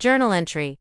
Journal entry.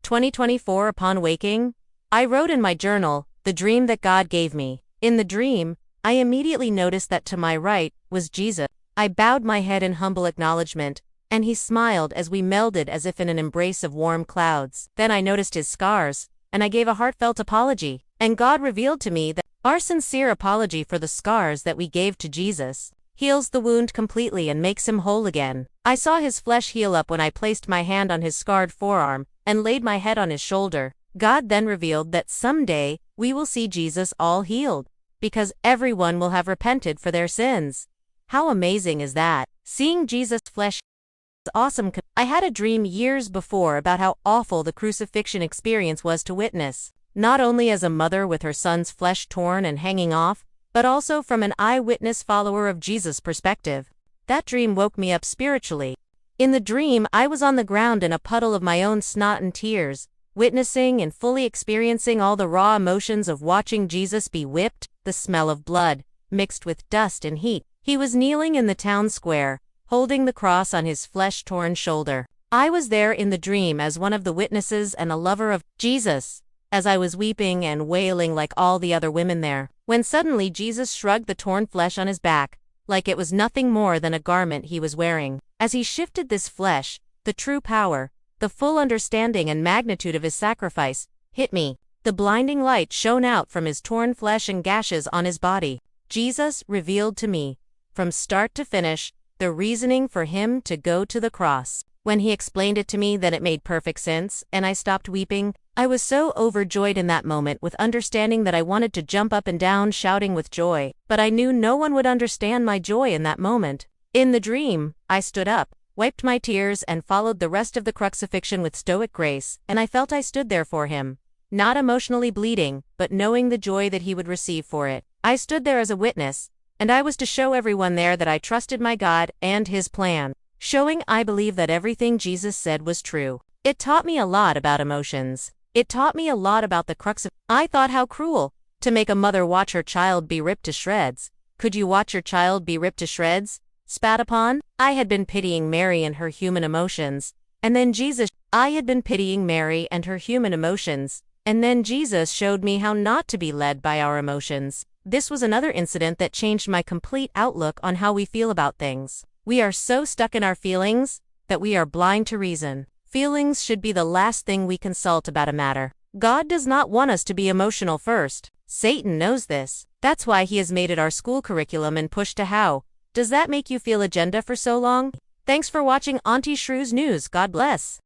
2024. Upon waking, I wrote in my journal, the dream that God gave me. In the dream, I immediately noticed that to my right was Jesus. I bowed my head in humble acknowledgement, and he smiled as we melded as if in an embrace of warm clouds. Then I noticed his scars, and I gave a heartfelt apology. And God revealed to me that our sincere apology for the scars that we gave to Jesus heals the wound completely and makes him whole again. I saw his flesh heal up when I placed my hand on his scarred forearm and laid my head on his shoulder. God then revealed that someday we will see Jesus all healed, because everyone will have repented for their sins. How amazing is that? Seeing Jesus' flesh is awesome. I had a dream years before about how awful the crucifixion experience was to witness, not only as a mother with her son's flesh torn and hanging off, but also from an eyewitness follower of Jesus' perspective. That dream woke me up spiritually. In the dream, I was on the ground in a puddle of my own snot and tears, witnessing and fully experiencing all the raw emotions of watching Jesus be whipped, the smell of blood, mixed with dust and heat. He was kneeling in the town square, holding the cross on his flesh-torn shoulder. I was there in the dream as one of the witnesses and a lover of Jesus, as I was weeping and wailing like all the other women there, when suddenly Jesus shrugged the torn flesh on his back, like it was nothing more than a garment he was wearing. As he shifted this flesh, the true power, the full understanding and magnitude of his sacrifice, hit me. The blinding light shone out from his torn flesh and gashes on his body. Jesus revealed to me, from start to finish, the reasoning for him to go to the cross. When he explained it to me, that it made perfect sense, and I stopped weeping. I was so overjoyed in that moment with understanding that I wanted to jump up and down shouting with joy, but I knew no one would understand my joy in that moment. In the dream, I stood up, wiped my tears and followed the rest of the crucifixion with stoic grace, and I felt I stood there for him, not emotionally bleeding, but knowing the joy that he would receive for it. I stood there as a witness, and I was to show everyone there that I trusted my God and his plan, showing I believe that everything Jesus said was true. It taught me a lot about emotions. It taught me a lot about the crux of. I thought, how cruel to make a mother watch her child be ripped to shreds. Could you watch your child be ripped to shreds, spat upon? I had been pitying Mary and her human emotions, and then Jesus. I had been pitying Mary and her human emotions, and then Jesus showed me how not to be led by our emotions. This was another incident that changed my complete outlook on how we feel about things. We are so stuck in our feelings that we are blind to reason. Feelings should be the last thing we consult about a matter. God does not want us to be emotional first. Satan knows this. That's why he has made it our school curriculum and pushed to how. Does that make you feel agenda for so long? Thanks for watching Auntie Shrews News. God bless.